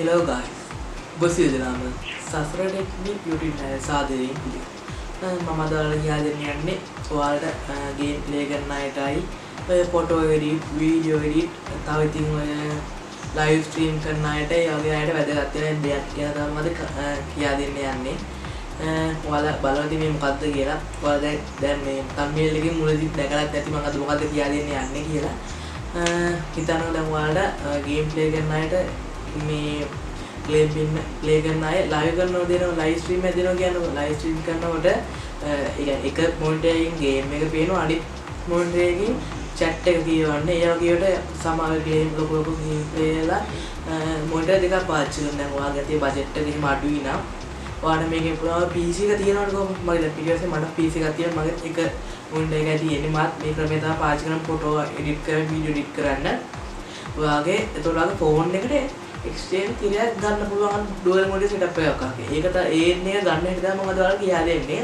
Hello guys, බොසියදලාම සසර technique YouTube channel සාදරයෙන් පිළිගන්නවා. මම අද ඔයාලට කියලා දෙන්න යන්නේ ඔයාලට ගේම් ප්ලේ කරන අයටයි ඔය ෆොටෝ එඩිට්, වීඩියෝ එඩිට්, තව ඉතින් ඔය ලයිව් ස්ට්‍රීම් කරන අයට ඒ වගේ අයට වැදගත් වෙන දෙයක් කියලා තමයි අද කියලා දෙන්න යන්නේ. ඔයාලා බලද්දී මේ මොකද්ද කියලා ඔයාලා දැන් මේ thumbnail එකේ මුලදී දැකලත් ඇති මම අද මොකද්ද කියලා දෙන්න යන්නේ කියලා. හිතනවා දැන් ඔයාලට ගේම් ප්ලේ කරන අයට මේ ප්ලේ කරන අය ලයිව් කරනවා දෙනවා ලයිව් ස්ට්‍රීම් එක දෙනවා කියන්නේ ලයිව් ස්ට්‍රීම් කරනකොට එක මොනිටර් එකකින් ගේම් එක පේනවා අනිත් මොනිටර් එකකින් chat එක කියවන්නේ ඒ වගේට සමහර ගේම් ලොකු ගේම් ප්ලේලා මොනිටර් දෙකක් පාවිච්චි කරනවා දැන් ඔයාගේ තියෙන බජට් එක එහෙම අඩුයි නම් ඔයාලා මේකේ පුරාම PC එක තියෙනවනේ කොහොමද මගේ පිටිපස්සේ මට PC එකක් තියෙනවා මගේ එක මොනිටර් එකයි තියෙන්නේ මාත් මේ ක්‍රමය තමයි පාවිච්චි කරන ෆොටෝ එඩිට් කරන්න වීඩියෝ එඩිට් කරන්න ඔයාගේ ඒතකොට ඔයාගේ ෆෝන් එකට එක්ස්චේන්ජ් තිරයක් ගන්න පුළුවන් ඩුවල් මොඩල් සෙටප් එකක් අහක. ඒක තමයි ඒ එක ගන්න හැටි තමයි මම අද ඔයාලට කියලා දෙන්නේ.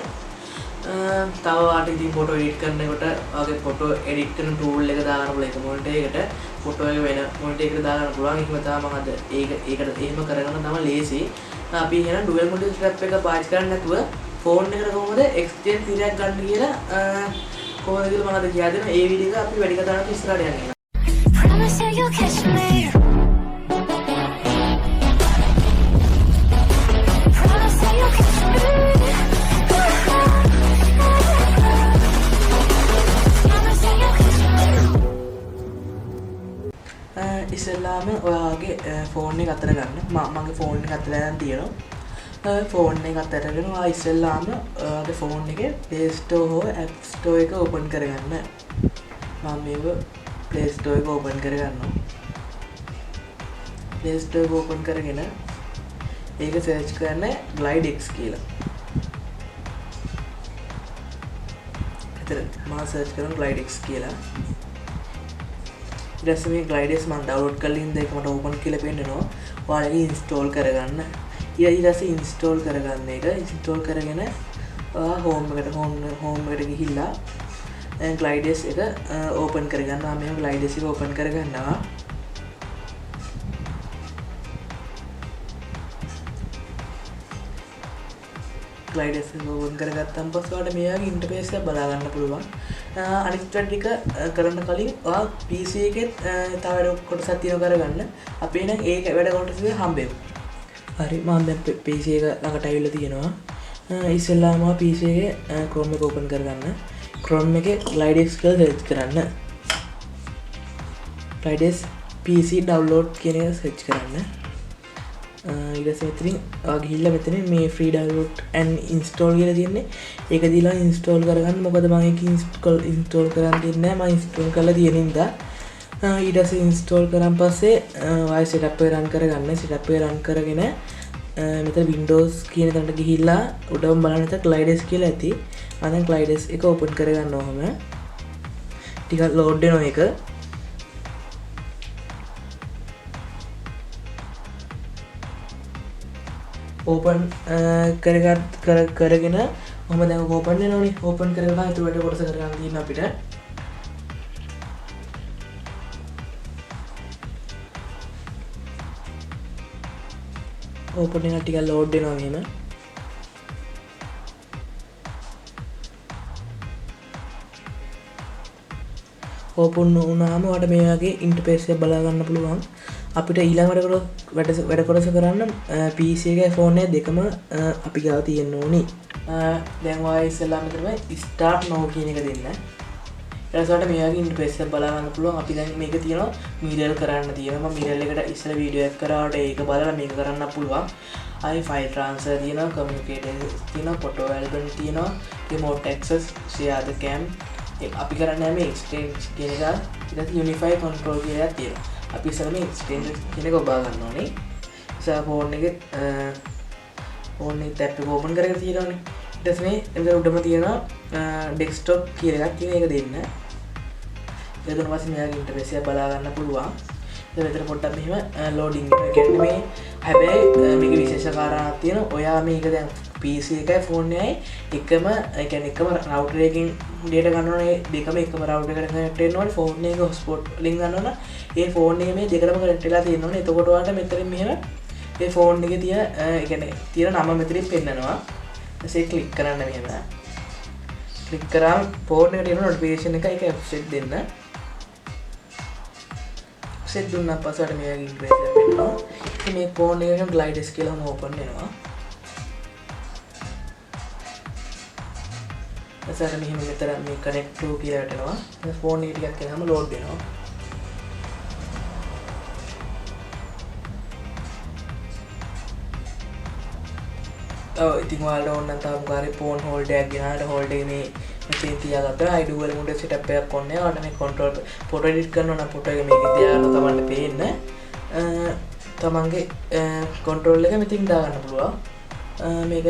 තව වාට ඉතින් ෆොටෝ එඩිට් කරනකොට ඔයාගේ ෆොටෝ එඩිට් කරන ටූල් එක දාගන්න පුළුවන් එක මොනිටර් එකට ෆොටෝ එක වෙන මොනිටර් එකකට දාගන්න පුළුවන්. එහෙම තමයි මම අද ඒකට එහෙම කරගෙන තමයි ලේසි. අපි එහෙනම් ඩුවල් මොඩල් සෙටප් එක පාවිච්චි කරන්නේ නැතුව ෆෝන් එකට කොහොමද එක්ස්චේන්ජ් තිරයක් ගන්න කියලා කොහොමද කියලා මම අද කියලා දෙනවා. ඒ වීඩියෝ එක අපි වැඩි කතාවක් ඉස්සරහට යන්නේ. Promise that you'll catch me. Promise that you'll catch me. Promise that you'll catch me. ඉස්සෙල්ලාම ඔයාගේ ෆෝන් එක අතර ගන්න. මගේ ෆෝන් එක අතර දැන් තියෙනවා. ෆෝන් එක අතරගෙන ඔයා ඉස්සෙල්ලාම ඔයාගේ ෆෝන් එකේ Play Store හෝ App Store එක ඕපන් කරගන්න. මම මේක Play Store එක ඕපන් කරගන්නවා. Play Store එක ඕපන් කරගෙන ඒක සර්ච් කරන්න GlideX කියලා. එතන මම සර්ච් කරනවා GlideX කියලා. ඊට පස්සේ මේ GlideX මම ඩවුන්ලෝඩ් කරලා ඉඳන් ඒක මට ඕපන් කියලා පෙන්නනවා. ඔයාලා ඉන්ස්ටෝල් කරගන්න. ඊට පස්සේ ඉන්ස්ටෝල් කරගන්න එක ඉන්ස්ටෝල් කරගෙන ඔයා හෝම් එකට ගිහිල්ලා GlideX එක ඕපන් කරගන්න. මම මේ GlideX එක ඕපන් කරගන්නවා. GlideX එක ඕපන් කරගත්තාම පස්සේ ඔයාලට මේ වගේ ඉන්ටර්ෆේස් එකක් බලා ගන්න පුළුවන්. අනිත් ටික කරන්න කලින් ඔයා PC එකේ තව වැඩ කොටසක් තියෙනවා කරගන්න. අපි එහෙනම් ඒක වැඩ කොටස හම්බෙමු. හරි මම දැන් PC එක ළඟට ඇවිල්ලා තියෙනවා. ඉස්සෙල්ලාම PC එකේ Chrome එක ඕපන් කරගන්න. Chrome එකේ GlideX කියලා සර්ච් කරන්න. GlideX PC download කියන එක සර්ච් කරන්න. ඊට පස්සේ මෙතනින් ඔයා ගිහිල්ලා මෙතන මේ free download and install කියලා තියෙන්නේ. ඒක දීලා install කරගන්න. මොකද මම ඒක install කරන් දෙන්නේ නැහැ. මම install කරලා තියෙන නිසා. ඊට පස්සේ install කරන් පස්සේ ඔයා setup එක run කරගන්න. setup එක run කරගෙන මෙතන Windows කියන තැනට ගිහිල්ලා උඩම බලන්න එතන GlideX කියලා ඇති. මම දැන් GlideX එක open කරගන්න ඕම. ටිකක් load වෙනවා ඒක. open කරගෙන ඔහම දැන් open වෙනවනේ. open කරගෙන ඊට වැඩ කොටස කරගන්න තියෙන අපිට. open එක ටිකක් load වෙනවා මෙහෙම. open වුණාම ඔයාලට මේ වගේ ඉන්ටර්ෆේස් එක බලා ගන්න පුළුවන්. අපිට ඊළඟ වැඩ කොටස කරන්න PC එකයි ෆෝන් එක දෙකම අපි ගාව තියෙන්න ඕනි. දැන් ඔයා ඉස්සෙල්ලාම කරන්නේ start now කියන එක දෙන්න. ඊට පස්සේ මේ වගේ ඉන්ටර්ෆේස් එක බලා ගන්න පුළුවන්. අපි දැන් මේක තියෙනවා මිරර් කරන්න තියෙනවා. මම මිරර් එකට ඉස්සෙල්ල වීඩියෝ එකක් කරාට ඒක බලලා මේක කරන්න පුළුවන්. ආයි ෆයිල් ට්‍රාන්ස්ෆර් තියෙනවා, කමියුනිකේටර් තියෙනවා, ෆොටෝ ඇල්බම් තියෙනවා, remote access, share the cam. අපි කරන්නේ මේ exchange කියන එක. ඊට පස්සේ unify control කියලා තියෙනවා. අපි ඉස්සෙල්ලා මේ exchange කියන එක ඔබා ගන්න ඕනේ. ඉතින් ෆෝන් එකේ ටැබ් එක ඕපන් කරගෙන තියෙනවානේ. ඊට පස්සේ මේ එතන උඩම තියෙනවා desktop කියලා එකක් තියෙන එක දෙන්න. ඒක දුන්න පස්සේ මෙයාගේ ඉන්ටර්ෆේස් එක බලා ගන්න පුළුවන්. ඉතින් මෙතන පොඩ්ඩක් මෙහෙම loading එක කියන්නේ මේ හැබැයි මේක විශේෂ කාරණාවක් තියෙනවා. ඔයා මේක දැන් PC එකයි ෆෝන් එකයි එකම ඒ කියන්නේ එකම router එකකින් data ගන්න ඕනේ දෙකම එකම router එකට connect වෙන්න ඕනේ ෆෝන් එක hotspot link ගන්න ඕන ඒ ෆෝන් එකේ මේ දෙකටම connect වෙලා තියෙන්න ඕනේ එතකොට ඔයාලට මෙතනින් මෙහෙම ඒ ෆෝන් එකේ තියෙන නම මෙතනින් පෙන්නනවා. ඊට ක්ලික් කරන්න මෙහෙම. ක්ලික් කරාම ෆෝන් එකට එන නොටිෆිකේෂන් එක ඔෆ්සෙට් දෙන්න. ඔෆ්සෙට් දුන්නා පස්සට මේ වගේ ඉන්ටර්ෆේස් එකක් වෙනවා. ඉතින් මේ ෆෝන් එකේ ග්ලයිඩර්ස් කියලාම ඕපන් වෙනවා. එසකට මෙහෙම මෙතන මේ කනෙක්ට් ටු කියලා වැටෙනවා. ඊට ෆෝන් එක ටිකක් යනවාම ලෝඩ් වෙනවා. ඉතින් ඔයාලට ඕන නම් තාම කාරේ ෆෝන් හෝල්ඩර් එකක් ගෙනාලා හෝල්ඩර් එකේ මේ මෙතන තියාගත්තා. ID වල මුඩ සෙටප් එකක් ඕනේ. ඔයාලට මේ කන්ට්‍රෝල් ෆොටෝ එඩිට් කරනවා නම් ෆොටෝ එක මේකේ තියාගන්න තමන්ට පේන්න. තමන්ගේ කන්ට්‍රෝල් එක මෙතනින් දාගන්න පුළුවන්. මේක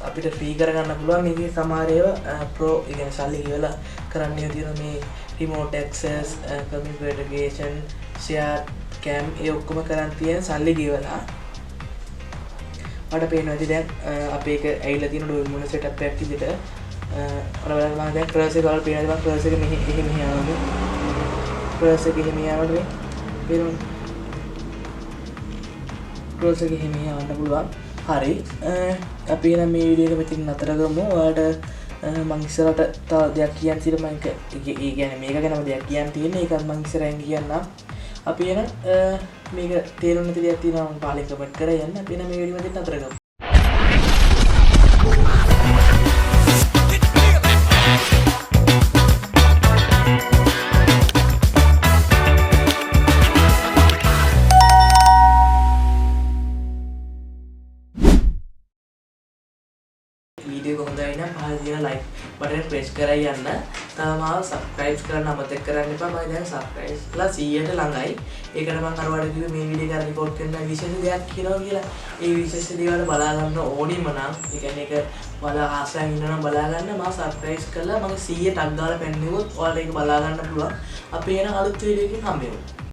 අපිට ෆ්‍රී කරගන්න පුළුවන්. මේකේ සමහර ඒවා ප්‍රෝ කියන්නේ සල්ලි කියලා කරන්න තියෙන මේ remote access, computer integration, share cam ඒ ඔක්කොම කරන් තියෙන සල්ලි ගෙවලා මට පේනවා ඉතින් දැන් අපේ එක ඇවිල්ලා තියෙන ඩොමිනෝ සෙටප් එකක් විදිහට ඔයාලා බලන්න දැන් ක්‍රස් එක වල පේනවා මම ක්‍රස් එක මෙහි ආවද ක්‍රස් එක මෙහි ආවද මේ පේනවා ක්‍රස් එක මෙහි ආවන්න පුළුවන් හරි අපි නම් මේ වීඩියෝ එක මෙතන නතර කරමු ඔයාලට මම ඉස්සරහට තව දෙයක් කියන්න තියෙනවා මම ඒ කියන්නේ මේක ගැනම දෙයක් කියන්න තියෙන්නේ ඒකත් මම ඉස්සරහින් කියන්නම් අපි එන මේක තේරුම් නැති දෙයක් තියෙනවා මම පාලින් කමෙන්ට් කරලා යන්න අපි එන මේ වීඩියෝ එකෙන් නතර කරමු वीडियो को හොඳයි නම් පහළ තියෙන like බටන් ප්‍රෙස් කරලා යන්න. තාම subscribe කරන්න අමතක කරන්න එපා. මම දැන් subscribe ලා 100ට ළඟයි. ඒකට මම අර වඩ කිව්වේ මේ වීඩියෝ එක රෙකෝඩ් කරන විශේෂ දෙයක් කියනවා කියලා. ඒ විශේෂ දේවල් බලා ගන්න ඕනිම නම් ඒ කියන්නේ ඒක බලා ආසයෙන් ඉන්න නම් බලා ගන්න. මම subscribe කරලා මම 100 ටක් ගාලා පෙන්නුවොත් ඔයාලට ඒක බලා ගන්න පුළුවන්. අපි එන අලුත් වීඩියෝ එකකින් හම්බෙමු.